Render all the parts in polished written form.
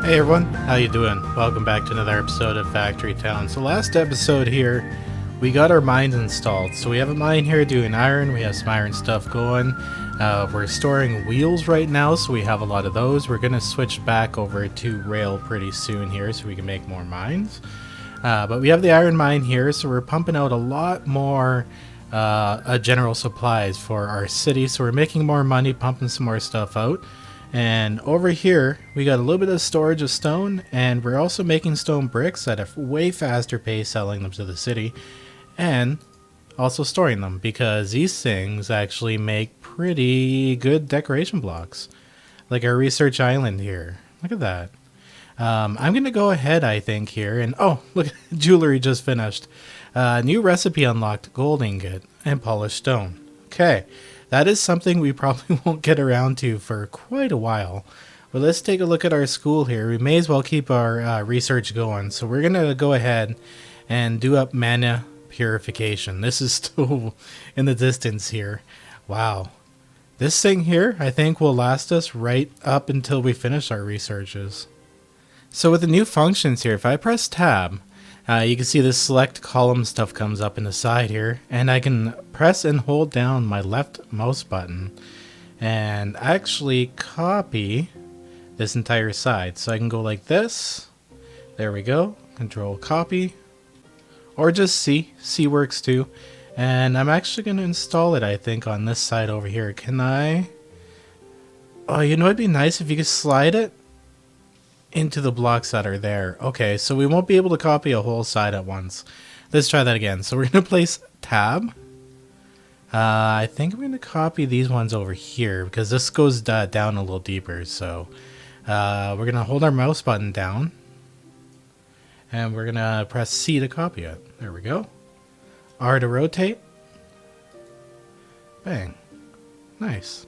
Hey everyone, how you doing? Welcome back to another episode of Factory Town. So last episode here, we got our mines installed. So we have a mine here doing iron, we have some iron stuff going. We're storing wheels right now, so we have a lot of those. We're going to switch back over to rail pretty soon here so we can make more mines. But we have the iron mine here, so we're pumping out a lot more general supplies for our city. So we're making more money, pumping some more stuff out. And over here, we got a little bit of storage of stone, and we're also making stone bricks at a way faster pace, selling them to the city, and also storing them, because these things actually make pretty good decoration blocks. Like our research island here. Look at that. I'm going to go ahead, I think, here, and oh, look, jewelry just finished. New recipe unlocked, gold ingot, and polished stone. Okay. That is something we probably won't get around to for quite a while. But let's take a look at our school here. We may as well keep our research going. So we're going to go ahead and do up mana purification. This is still in the distance here. Wow. This thing here, I think, will last us right up until we finish our researches. So with the new functions here, if I press tab, you can see this select column stuff comes up in the side here, and I can press and hold down my left mouse button and actually copy this entire side. So I can go like this. There we go. Control copy. Or just C. C works too. And I'm actually going to install it, I think, on this side over here. Can I? Oh, you know, it'd be nice if you could slide it into the blocks that are there. Okay, so we won't be able to copy a whole side at once. Let's try that again. So we're going to place tab. I think I'm going to copy these ones over here because this goes down a little deeper. So we're going to hold our mouse button down and we're going to press C to copy it. There we go. R to rotate. Bang. Nice.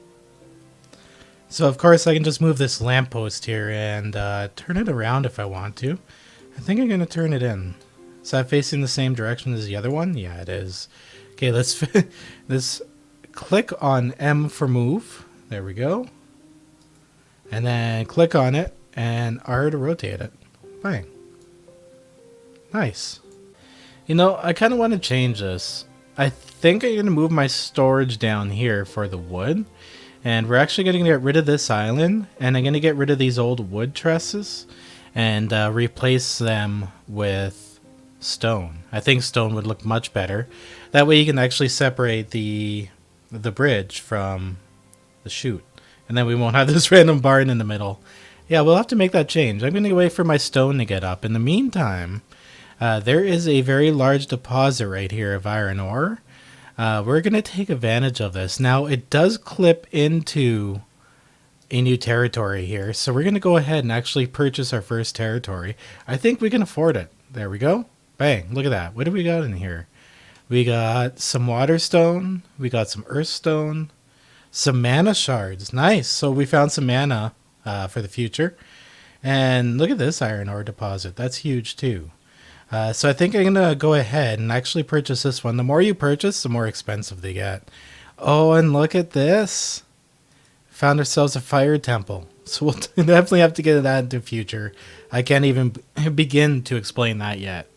So of course I can just move this lamppost here and turn it around if I want to. I think I'm going to turn it in. Is that facing the same direction as the other one? Yeah, it is. Okay, let's click on M for move. There we go. And then click on it and R to rotate it. Bang. Nice. You know, I kind of want to change this. I think I'm going to move my storage down here for the wood. And we're actually going to get rid of this island, and I'm going to get rid of these old wood trusses and replace them with stone. I think stone would look much better. That way you can actually separate the bridge from the chute. And then we won't have this random barn in the middle. Yeah, we'll have to make that change. I'm going to wait for my stone to get up. In the meantime, there is a very large deposit right here of iron ore. We're going to take advantage of this. Now, it does clip into a new territory here, so we're going to go ahead and actually purchase our first territory. I think we can afford it. There we go. Bang. Look at that. What do we got in here? We got some water stone. We got some earth stone. Some mana shards. Nice. So we found some mana for the future. And look at this iron ore deposit. That's huge too. So I think I'm going to go ahead and actually purchase this one. The more you purchase, the more expensive they get. Oh, and look at this. Found ourselves a fire temple. So we'll definitely have to get that into the future. I can't even begin to explain that yet.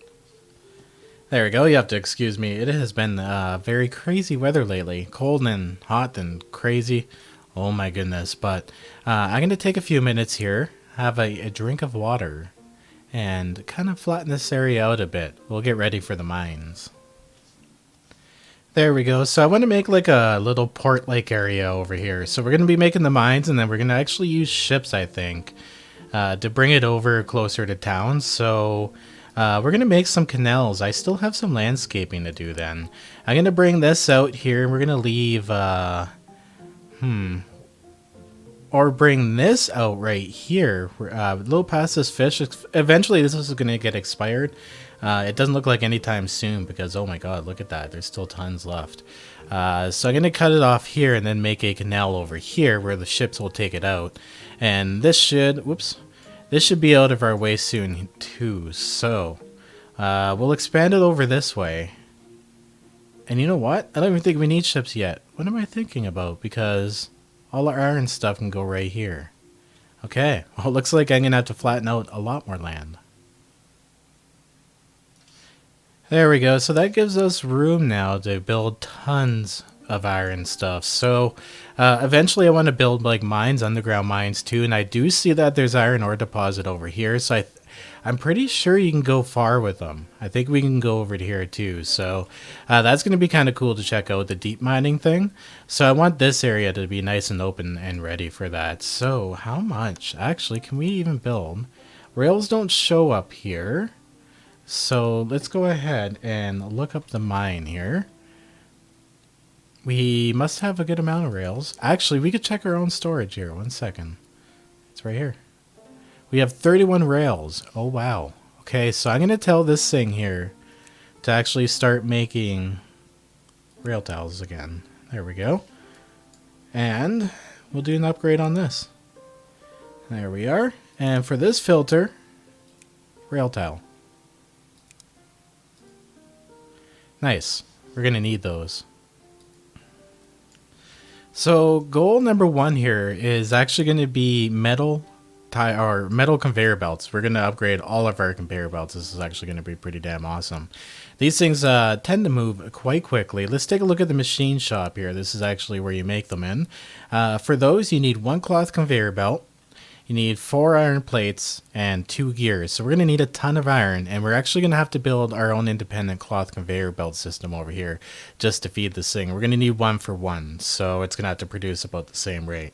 There we go. You have to excuse me. It has been very crazy weather lately. Cold and hot and crazy. Oh my goodness. But I'm going to take a few minutes here. Have a drink of water. And kind of flatten this area out a bit. We'll get ready for the mines. There we go. So I want to make like a little port-like area over here. So we're going to be making the mines, and then we're going to actually use ships, I think, to bring it over closer to town. So we're going to make some canals. I still have some landscaping to do then. I'm going to bring this out here. We're going to leave... Or bring this out right here, a little past this fish. Eventually, this is going to get expired. It doesn't look like anytime soon because, oh my god, look at that. There's still tons left. So I'm going to cut it off here and then make a canal over here where the ships will take it out. And this should, this should be out of our way soon too. So we'll expand it over this way. And you know what? I don't even think we need ships yet. What am I thinking about? Because all our iron stuff can go right here. Okay, well, it looks like I'm going to have to flatten out a lot more land. There we go. So that gives us room now to build tons of iron stuff. So eventually I want to build like mines, underground mines too. And I do see that there's iron ore deposit over here. So I'm pretty sure you can go far with them. I think we can go over to here too. So that's going to be kind of cool to check out the deep mining thing. So I want this area to be nice and open and ready for that. So how much actually can we even build? Rails don't show up here. So let's go ahead and look up the mine here. We must have a good amount of rails. Actually, we could check our own storage here. 1 second. It's right here. We have 31 rails. Oh, wow. Okay, so I'm going to tell this thing here to actually start making rail tiles again. There we go. And we'll do an upgrade on this. There we are. And for this filter, rail tile. Nice. We're going to need those. So goal number 1 here is actually going to be metal conveyor belts. We're going to upgrade all of our conveyor belts. This is actually going to be pretty damn awesome. These things tend to move quite quickly. Let's take a look at the machine shop here. This is actually where you make them in. For those, you need 1 cloth conveyor belt. You need 4 iron plates and 2 gears. So we're going to need a ton of iron, and we're actually going to have to build our own independent cloth conveyor belt system over here just to feed this thing. We're going to need 1 for 1, so it's going to have to produce about the same rate.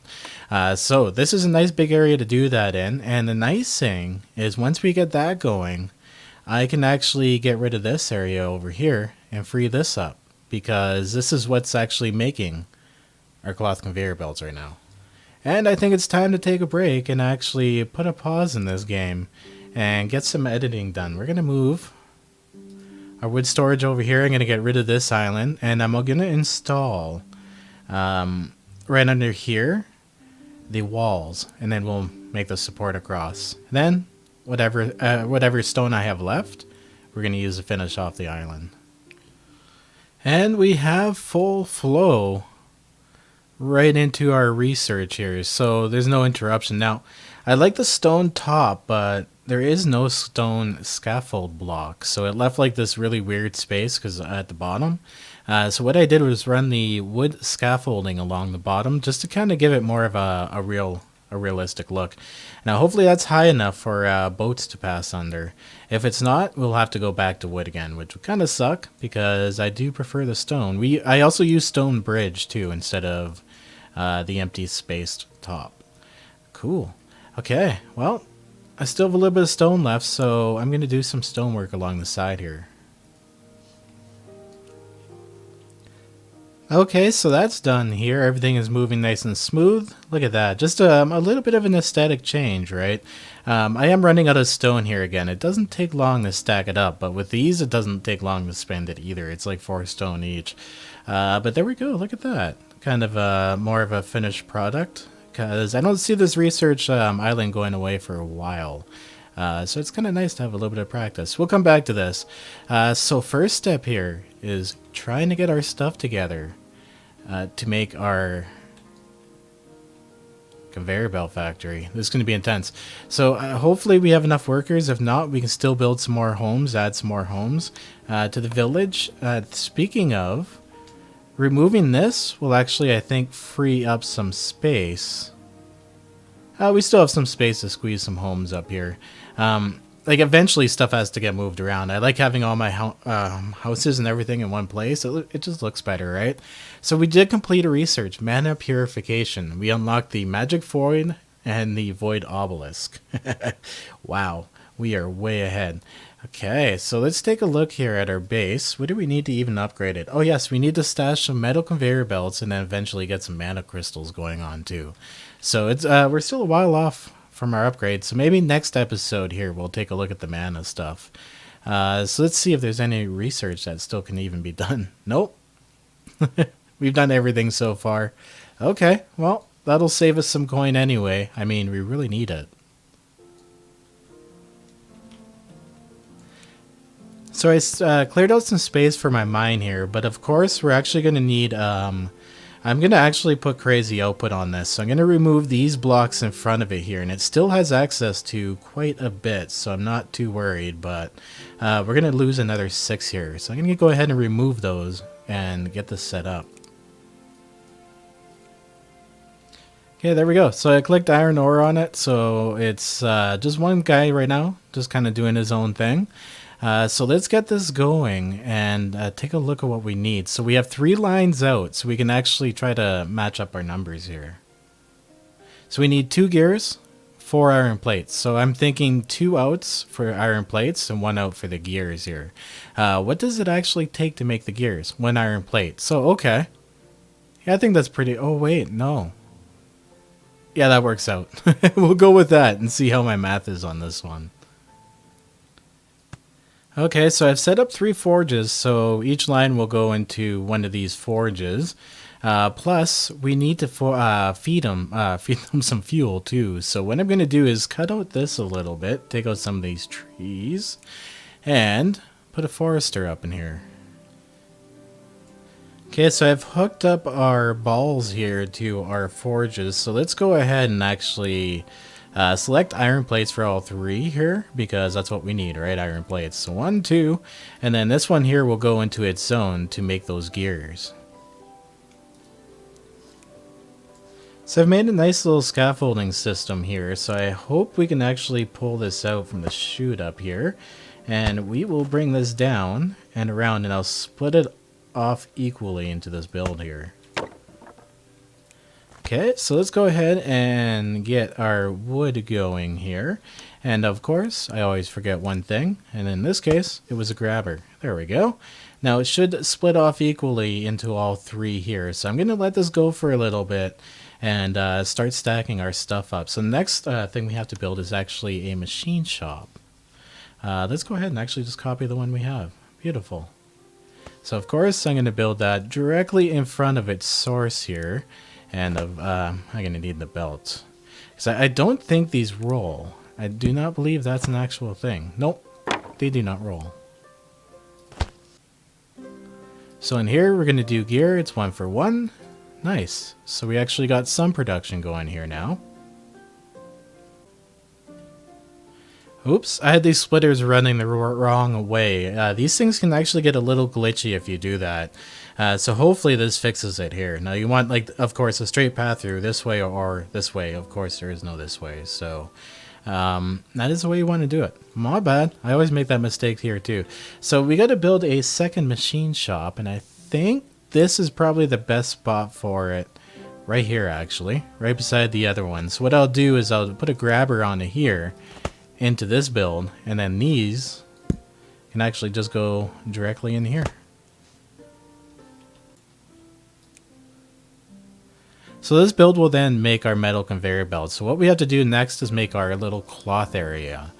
So this is a nice big area to do that in, and the nice thing is once we get that going, I can actually get rid of this area over here and free this up, because this is what's actually making our cloth conveyor belts right now. And I think it's time to take a break and actually put a pause in this game and get some editing done. We're going to move our wood storage over here. I'm going to get rid of this island, and I'm going to install right under here the walls, and then we'll make the support across. Then whatever stone I have left, we're going to use to finish off the island. And we have full flow right into our research here, so there's no interruption. Now, I like the stone top, but there is no stone scaffold block, so it left like this really weird space because at the bottom. So what I did was run the wood scaffolding along the bottom just to kind of give it more of a realistic look. Now, hopefully that's high enough for boats to pass under. If it's not, we'll have to go back to wood again, which would kind of suck because I do prefer the stone. I also use stone bridge too instead of the empty spaced top. Cool. Okay, well, I still have a little bit of stone left, so I'm going to do some stonework along the side here. Okay, so that's done here. Everything is moving nice and smooth. Look at that. Just a little bit of an aesthetic change, right? I am running out of stone here again. It doesn't take long to stack it up, but with these, it doesn't take long to spend it either. It's like 4 stone each. But there we go. Look at that. Kind of more of a finished product, because I don't see this research island going away for a while. So it's kind of nice to have a little bit of practice. We'll come back to this. So first step here is trying to get our stuff together to make our conveyor belt factory. This is going to be intense. So hopefully we have enough workers. If not, we can still build some more homes, add some more homes to the village. Speaking of, removing this will actually, I think, free up some space. We still have some space to squeeze some homes up here. Like, eventually stuff has to get moved around. I like having all my houses and everything in one place. It just looks better, right? So we did complete a research, mana purification. We unlocked the magic void and the void obelisk. Wow, we are way ahead. Okay, so let's take a look here at our base. What do we need to even upgrade it? Oh yes, we need to stash some metal conveyor belts and then eventually get some mana crystals going on too. So it's we're still a while off from our upgrade, so maybe next episode here we'll take a look at the mana stuff. So let's see if there's any research that still can even be done. Nope. We've done everything so far. Okay, well, that'll save us some coin anyway. I mean, we really need it. So I cleared out some space for my mine here, but of course we're actually going to need I'm going to actually put crazy output on this. So I'm going to remove these blocks in front of it here. And it still has access to quite a bit. So I'm not too worried. But we're going to lose another 6 here. So I'm going to go ahead and remove those and get this set up. Okay, there we go. So I clicked iron ore on it. So it's just one guy right now. Just kind of doing his own thing. So let's get this going and take a look at what we need. So we have 3 lines out, so we can actually try to match up our numbers here. So we need 2 gears, 4 iron plates. So I'm thinking 2 outs for iron plates and 1 out for the gears here. What does it actually take to make the gears? 1 iron plate. So, okay. Yeah, I think that's pretty... Oh, wait, no. Yeah, that works out. We'll go with that and see how my math is on this one. Okay, so I've set up 3 forges, so each line will go into one of these forges. Plus, we need to feed them some fuel too. So what I'm going to do is cut out this a little bit, take out some of these trees, and put a forester up in here. Okay, so I've hooked up our balls here to our forges. So let's go ahead and actually... select iron plates for all 3 here, because that's what we need, right? Iron plates. So 1, 2, and then this one here will go into its zone to make those gears. So I've made a nice little scaffolding system here, so I hope we can actually pull this out from the chute up here. And we will bring this down and around, and I'll split it off equally into this build here. Okay, so let's go ahead and get our wood going here. And of course, I always forget one thing. And in this case, it was a grabber. There we go. Now it should split off equally into all 3 here. So I'm going to let this go for a little bit and start stacking our stuff up. So the next thing we have to build is actually a machine shop. Let's go ahead and actually just copy the one we have. Beautiful. So of course, I'm going to build that directly in front of its source here. And I'm going to need the belt. Because I don't think these roll. I do not believe that's an actual thing. Nope, they do not roll. So in here, we're going to do gear. It's 1 for 1. Nice. So we actually got some production going here now. Oops, I had these splitters running the wrong way. These things can actually get a little glitchy if you do that. So hopefully this fixes it here. Now you want, like, of course, a straight path through this way or this way. Of course, there is no this way. So that is the way you want to do it. My bad. I always make that mistake here too. So we got to build a second machine shop, and I think this is probably the best spot for it. Right here, actually. Right beside the other one. So what I'll do is I'll put a grabber onto here into this build, and then these can actually just go directly in here. So this build will then make our metal conveyor belt. So what we have to do next is make our little cloth area.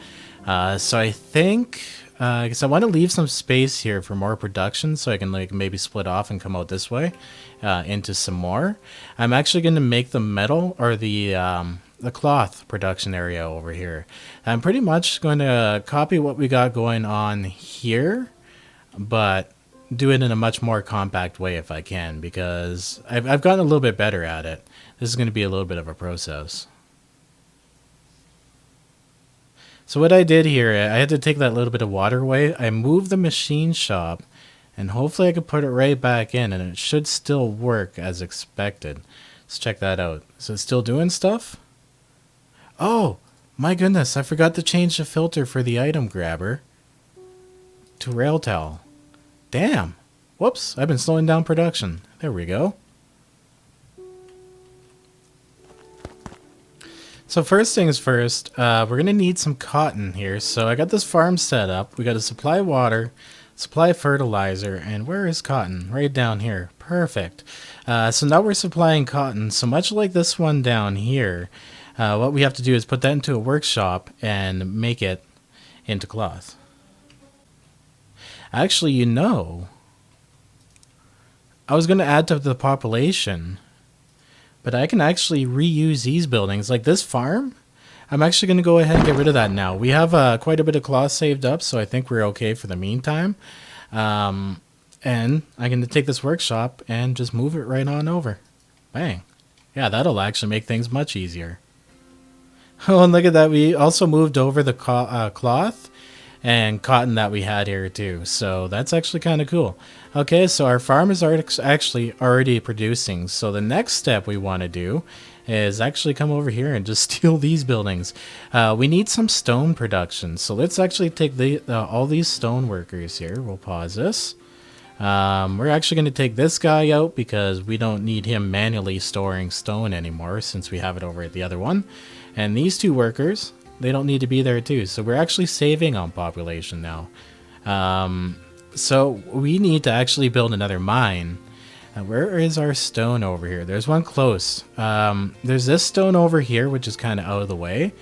So I think, because I want to leave some space here for more production, so I can like maybe split off and come out this way into some more. I'm actually going to make the metal or the cloth production area over here. I'm pretty much going to copy what we got going on here, but do it in a much more compact way if I can, because I've gotten a little bit better at it. This is going to be a little bit of a process. So what I did here, I had to take that little bit of water away. I moved the machine shop, and hopefully I could put it right back in, and it should still work as expected. Let's check that out. Is it still doing stuff? Oh, my goodness, I forgot to change the filter for the item grabber to rail towel. Damn. Whoops, I've been slowing down production. There we go. So first things first, we're going to need some cotton here. So I got this farm set up. We got to supply water, supply fertilizer, and where is cotton? Right down here. Perfect. So now we're supplying cotton. So much like this one down here, what we have to do is put that into a workshop and make it into cloth. Actually, you know, I was going to add to the population, but I can actually reuse these buildings. Like this farm, I'm actually going to go ahead and get rid of that now. We have quite a bit of cloth saved up, so I think we're okay for the meantime. And I'm going to take this workshop and just move it right on over. Bang. Yeah, that'll actually make things much easier. Oh, and look at that. We also moved over the cloth and cotton that we had here too. So that's actually kind of cool. Okay, so our farm is actually already producing. So the next step we want to do is actually come over here and just steal these buildings. We need some stone production. So let's actually take all these stone workers here. We'll pause this. We're actually going to take this guy out because we don't need him manually storing stone anymore since we have it over at the other one. And these two workers, they don't need to be there too. So we're actually saving on population now. So we need to actually build another mine. Where is our stone over here? There's one close. There's this stone over here, which is kind of out of the way.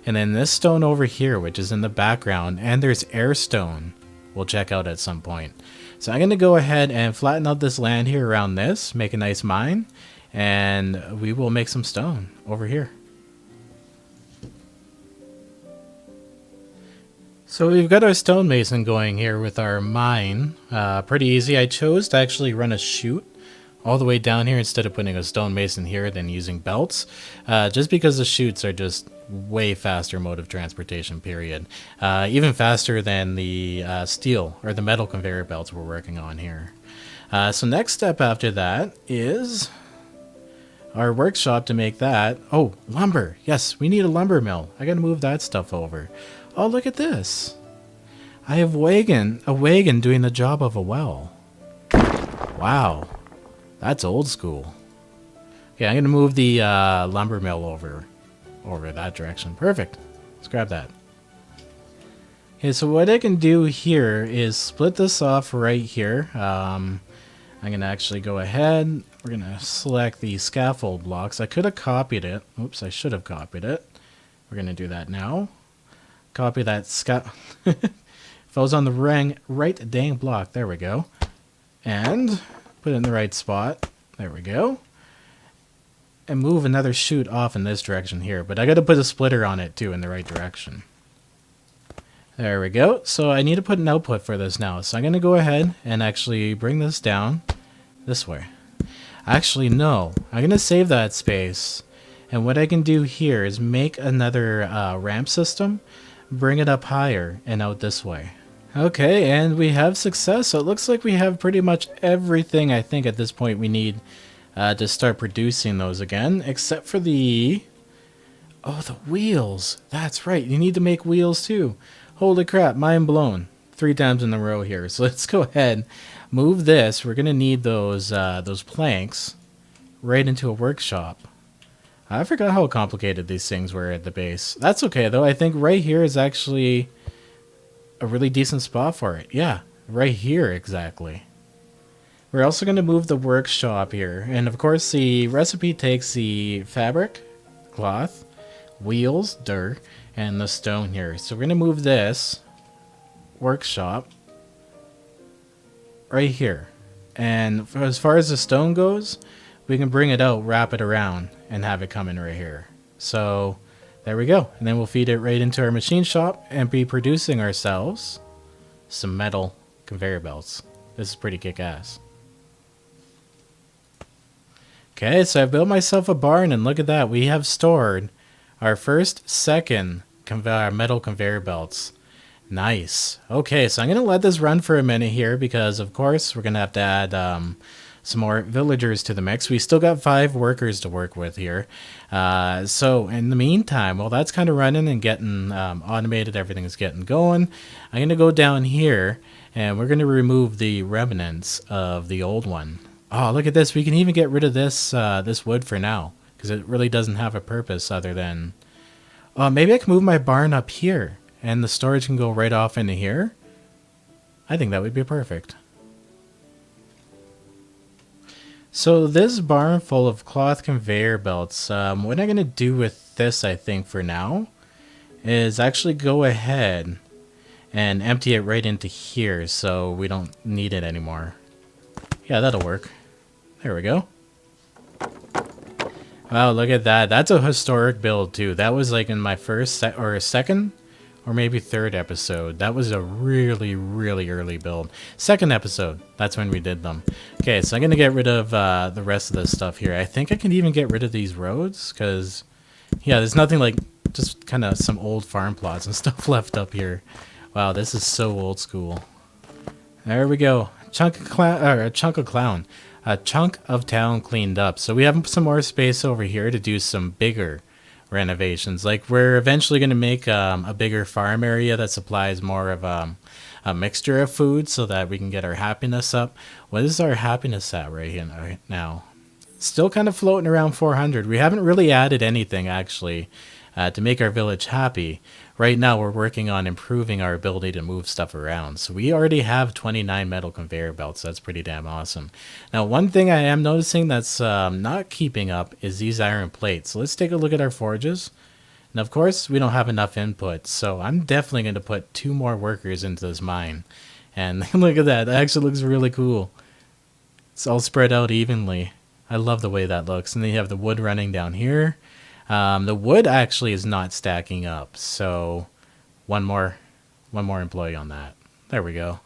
And then this stone over here, which is in the background. And there's air stone we'll check out at some point. So I'm going to go ahead and flatten out this land here around this, make a nice mine, and we will make some stone over here. So we've got our stonemason going here with our mine. Pretty easy. I chose to actually run a chute all the way down here instead of putting a stonemason here than using belts, just because the chutes are just way faster mode of transportation, period. Even faster than the steel or the metal conveyor belts we're working on here. So next step after that is our workshop to make that. Oh, lumber. Yes, we need a lumber mill. I gotta move that stuff over. Oh, look at this. I have a wagon doing the job of a well. Wow. That's old school. Okay, I'm going to move the lumber mill over that direction. Perfect. Let's grab that. Okay, so what I can do here is split this off right here. I'm going to actually go ahead. We're going to select the scaffold blocks. I could have copied it. Oops, I should have copied it. We're going to do that now. Copy that if I was on the right dang block. There we go. And put it in the right spot. There we go. And move another chute off in this direction here. But I got to put a splitter on it too in the right direction. There we go. So I need to put an output for this now. So I'm going to go ahead and actually bring this down this way. Actually, no. I'm going to save that space. And what I can do here is make another ramp system. Bring it up higher and out this way. Okay, and we have success. So it looks like we have pretty much everything I think at this point we need to start producing those again, except for the wheels. That's right. You need to make wheels too. Holy crap, mind blown. 3 times in a row here. So let's go ahead, move this. We're gonna need those planks right into a workshop. I forgot how complicated these things were at the base. That's okay, though. I think right here is actually a really decent spot for it. Yeah, right here, exactly. We're also going to move the workshop here. And, of course, the recipe takes the fabric, cloth, wheels, dirt, and the stone here. So we're going to move this workshop right here. And as far as the stone goes, we can bring it out, wrap it around, and have it come in right here. So there we go. And then we'll feed it right into our machine shop and be producing ourselves some metal conveyor belts. This is pretty kick-ass. Okay, so I've built myself a barn, and look at that. We have stored our second metal conveyor belts. Nice. Okay, so I'm going to let this run for a minute here because, of course, we're going to have to add some more villagers to the mix. We still got 5 workers to work with here. So in the meantime, while that's kind of running and getting automated, everything's getting going, I'm going to go down here and we're going to remove the remnants of the old one. Oh, look at this. We can even get rid of this this wood for now because it really doesn't have a purpose other than... maybe I can move my barn up here and the storage can go right off into here. I think that would be perfect. So this barn full of cloth conveyor belts, what I'm going to do with this, I think, for now, is actually go ahead and empty it right into here so we don't need it anymore. Yeah, that'll work. There we go. Wow, look at that. That's a historic build, too. That was like in my first or second or maybe third episode. That was a really, really early build. Second episode, that's when we did them. Okay, so I'm going to get rid of the rest of this stuff here. I think I can even get rid of these roads, because, yeah, there's nothing like, just kind of some old farm plots and stuff left up here. Wow, this is so old school. There we go. A chunk of town cleaned up. So we have some more space over here to do some bigger renovations. Like, we're eventually going to make a bigger farm area that supplies more of a mixture of food so that we can get our happiness up. What is our happiness at right now? Still kind of floating around 400. We haven't really added anything, actually, to make our village happy. Right now, we're working on improving our ability to move stuff around. So we already have 29 metal conveyor belts. That's pretty damn awesome. Now, one thing I am noticing that's not keeping up is these iron plates. So let's take a look at our forges. And of course, we don't have enough input. So I'm definitely going to put 2 more workers into this mine. And look at that. That actually looks really cool. It's all spread out evenly. I love the way that looks. And then you have the wood running down here. The wood actually is not stacking up, so one more employee on that. There we go.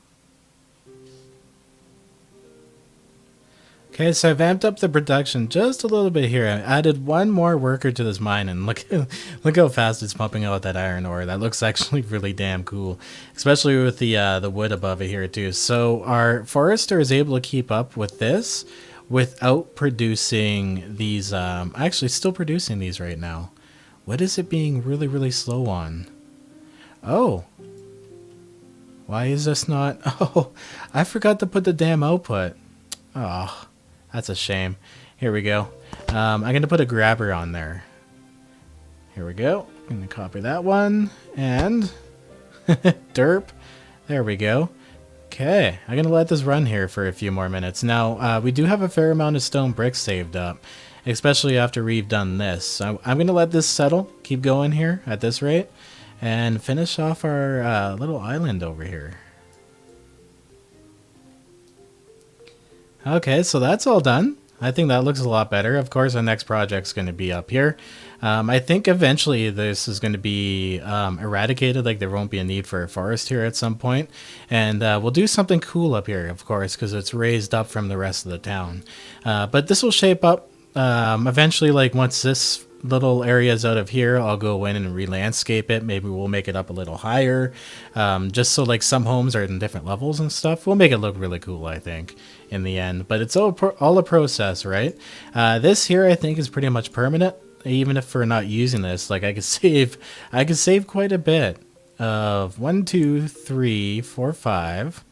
Okay, so I've amped up the production just a little bit here. I added 1 more worker to this mine, and look how fast it's pumping out that iron ore. That looks actually really damn cool, especially with the wood above it here too. So our forester is able to keep up with this without producing these. Actually still producing these right now. What is it being really, really slow on? Oh. Why is this not? Oh, I forgot to put the damn output. Oh, that's a shame. Here we go. I'm going to put a grabber on there. Here we go. I'm going to copy that one. And derp. There we go. Okay, I'm going to let this run here for a few more minutes. Now, we do have a fair amount of stone bricks saved up, especially after we've done this. So I'm going to let this settle, keep going here at this rate, and finish off our little island over here. Okay, so that's all done. I think that looks a lot better. Of course, our next project's going to be up here. I think eventually this is going to be eradicated, like there won't be a need for a forest here at some point. And we'll do something cool up here, of course, because it's raised up from the rest of the town. But this will shape up eventually, like once this little areas out of here, I'll go in and re-landscape it. Maybe we'll make it up a little higher, just so like some homes are in different levels and stuff. We'll make it look really cool, I think, in the end. But it's all a process, right? This here, I think, is pretty much permanent. Even if we're not using this, like I could save quite a bit of 1, 2, 3, 4, 5,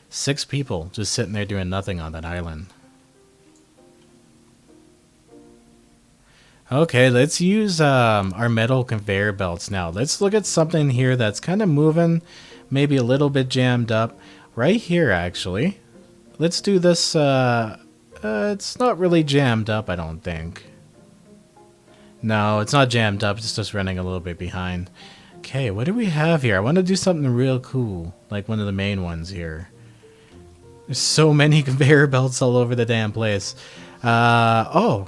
6 people just sitting there doing nothing on that island. Okay, let's use our metal conveyor belts now. Let's look at something here that's kind of moving, maybe a little bit jammed up. Right here, actually. Let's do this. It's not really jammed up, I don't think. No, it's not jammed up. It's just running a little bit behind. Okay, what do we have here? I want to do something real cool, like one of the main ones here. There's so many conveyor belts all over the damn place. Oh,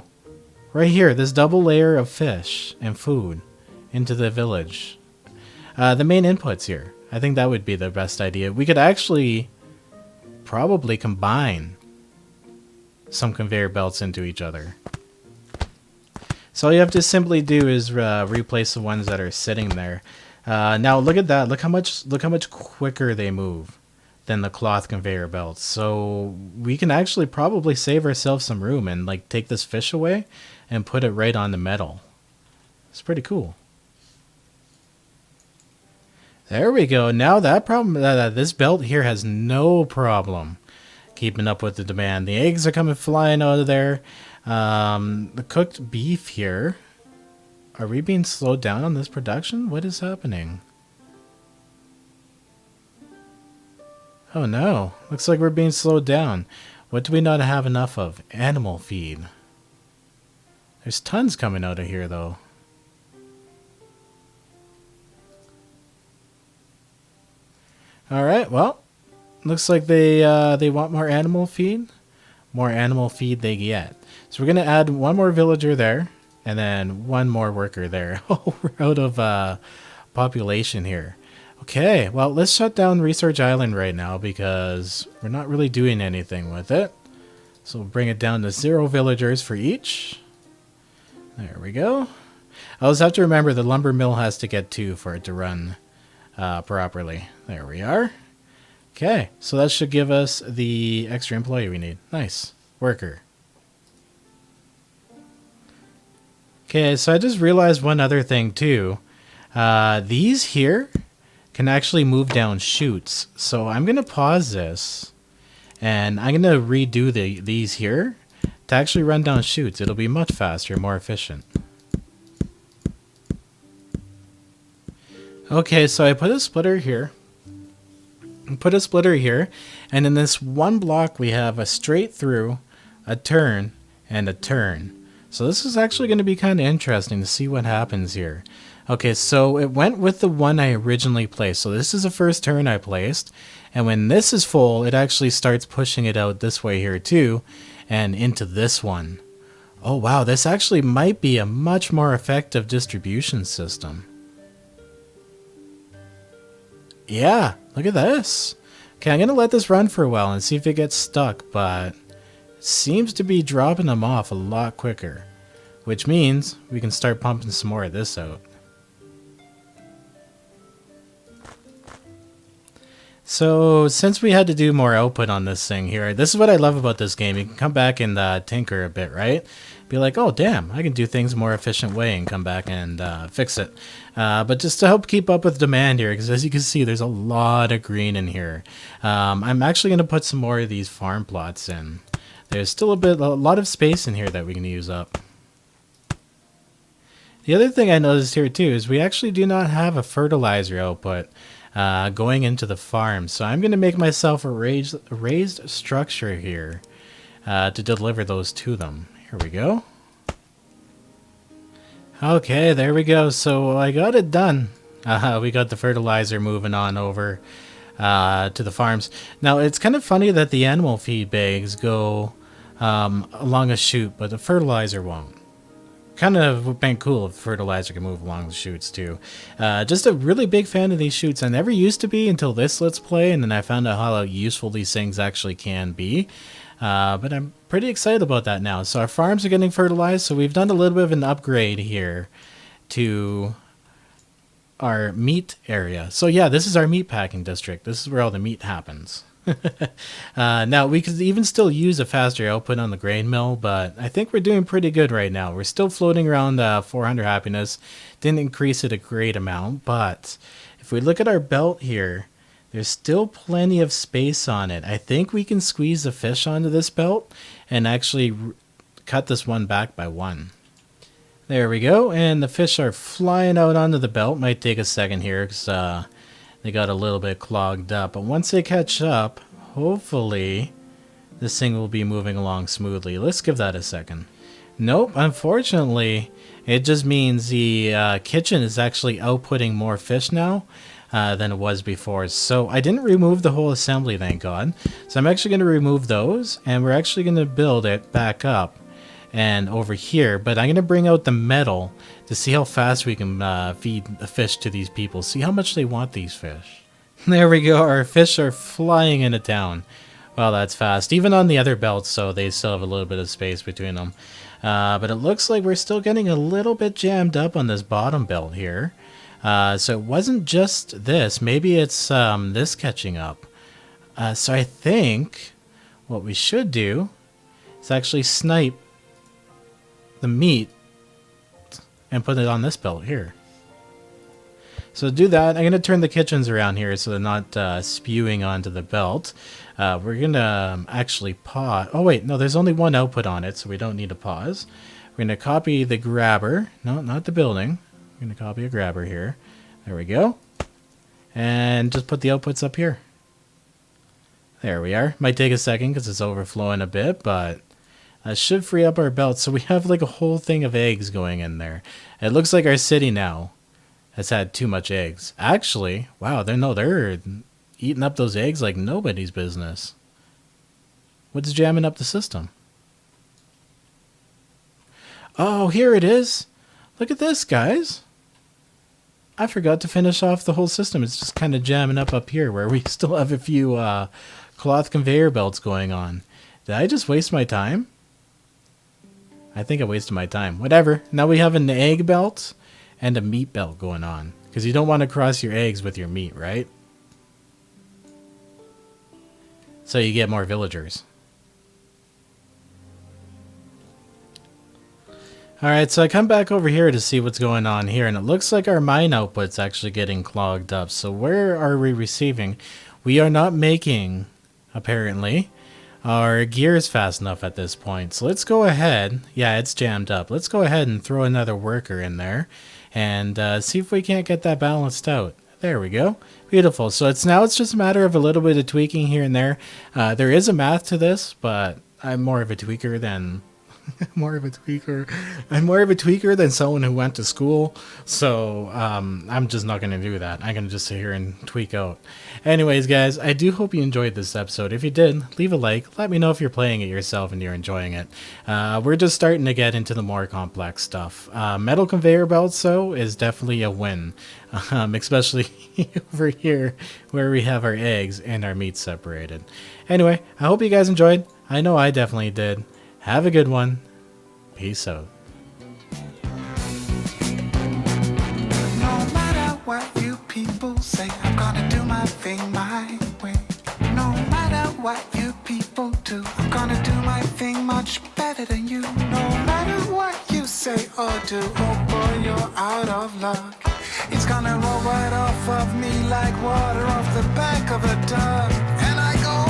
right here, this double layer of fish and food into the village. The main inputs here. I think that would be the best idea. We could actually probably combine some conveyor belts into each other. So all you have to simply do is replace the ones that are sitting there. Now look at that. Look how much quicker they move than the cloth conveyor belts. So we can actually probably save ourselves some room and like take this fish away and put it right on the metal. It's pretty cool. There we go. Now that problem, this belt here has no problem keeping up with the demand. The eggs are coming flying out of there. The cooked beef here. Are we being slowed down on this production? What is happening? Oh no. Looks like we're being slowed down. What do we not have enough of? Animal feed. There's tons coming out of here though. Alright, well. Looks like they want more animal feed. More animal feed they get. So we're going to add 1 more villager there, and then 1 more worker there. Oh, we're out of population here. Okay, well, let's shut down Research Island right now because we're not really doing anything with it. So we'll bring it down to 0 villagers for each. There we go. I always have to remember the lumber mill has to get 2 for it to run properly. There we are. Okay, so that should give us the extra employee we need. Nice. Worker. Okay, so I just realized one other thing too. These here can actually move down chutes. So I'm going to pause this and I'm going to redo these here to actually run down chutes. It'll be much faster, more efficient. Okay, so I put a splitter here. And in this one block we have a straight through, a turn, and a turn. So this is actually going to be kind of interesting to see what happens here. Okay, so it went with the one I originally placed. So this is the first turn I placed. And when this is full, it actually starts pushing it out this way here too, and into this one. Oh wow, this actually might be a much more effective distribution system. Yeah, look at this. Okay, I'm going to let this run for a while and see if it gets stuck, but it seems to be dropping them off a lot quicker, which means we can start pumping some more of this out. So since we had to do more output on this thing here, this is what I love about this game. You can come back and tinker a bit, right? Be like, oh damn, I can do things a more efficient way, and come back and fix it. But just to help keep up with demand here, because as you can see, there's a lot of green in here. I'm actually going to put some more of these farm plots in. There's still a lot of space in here that we can use up. The other thing I noticed here too is we actually do not have a fertilizer output going into the farm. So I'm going to make myself a raised structure here to deliver those to them. Here we go. Okay, there we go. So I got it done. We got the fertilizer moving on over to the farms. Now it's kind of funny that the animal feed bags go along a chute, but the fertilizer won't. Kind of been cool if fertilizer can move along the chutes too. Just a really big fan of these chutes. I never used to be until this Let's Play, and then I found out how useful these things actually can be. But I'm pretty excited about that now. So our farms are getting fertilized, so we've done a little bit of an upgrade here to our meat area. So yeah, this is our meat packing district. This is where all the meat happens. Now we could even still use a faster output on the grain mill, but I think we're doing pretty good right now. We're still floating around 400 happiness. Didn't increase it a great amount, but if we look at our belt here, there's still plenty of space on it. I think we can squeeze the fish onto this belt and actually cut this one back by 1. There we go, and the fish are flying out onto the belt. Might take a second here because they got a little bit clogged up. But once they catch up, hopefully this thing will be moving along smoothly. Let's give that a second. Nope, unfortunately, it just means the kitchen is actually outputting more fish now than it was before. So I didn't remove the whole assembly, thank God. So I'm actually going to remove those, and we're actually going to build it back up and over here. But I'm going to bring out the metal to see how fast we can feed the fish to these people. See how much they want these fish. There we go. Our fish are flying into town. Well, that's fast. Even on the other belts, so they still have a little bit of space between them. But it looks like we're still getting a little bit jammed up on this bottom belt here. So it wasn't just this. Maybe it's this catching up. So I think what we should do is actually snipe the meat and put it on this belt here. So to do that, I'm going to turn the kitchens around here so they're not spewing onto the belt. We're going to actually pause. Oh wait, no, there's only one output on it, so we don't need to pause. We're going to copy the grabber. No, not the building. We're going to copy a grabber here. There we go. And just put the outputs up here. There we are. Might take a second because it's overflowing a bit, but that should free up our belt. So we have like a whole thing of eggs going in there. It looks like our city now has had too much eggs. Actually, wow, they're eating up those eggs like nobody's business. What's jamming up the system? Oh, here it is. Look at this, guys. I forgot to finish off the whole system. It's just kind of jamming up here where we still have a few cloth conveyor belts going on. Did I just waste my time? I think I wasted my time. Whatever. Now we have an egg belt and a meat belt going on. Because you don't want to cross your eggs with your meat, right? So you get more villagers. Alright, so I come back over here to see what's going on here, and it looks like our mine output's actually getting clogged up. So where are we receiving? We are not making, apparently, our gears fast enough at this point. So let's go ahead. Yeah, it's jammed up. Let's go ahead and throw another worker in there and see if we can't get that balanced out. There we go. Beautiful. So it's just a matter of a little bit of tweaking here and there. There is a math to this, but I'm more of a tweaker than... I'm more of a tweaker than someone who went to school, so I'm just not going to do that. I'm going to just sit here and tweak out. Anyways, guys, I do hope you enjoyed this episode. If you did, leave a like. Let me know if you're playing it yourself and you're enjoying it. We're just starting to get into the more complex stuff. Metal conveyor belts, though, is definitely a win, especially over here where we have our eggs and our meat separated. Anyway, I hope you guys enjoyed. I know I definitely did. Have a good one. Peace out. No matter what you people say, I'm gonna do my thing my way. No matter what you people do, I'm gonna do my thing much better than you. No matter what you say or do, oh boy, you're out of luck. It's gonna roll right off of me like water off the back of a duck. And I go...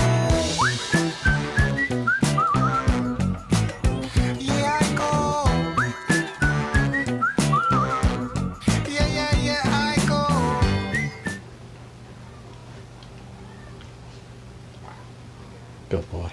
Good boy.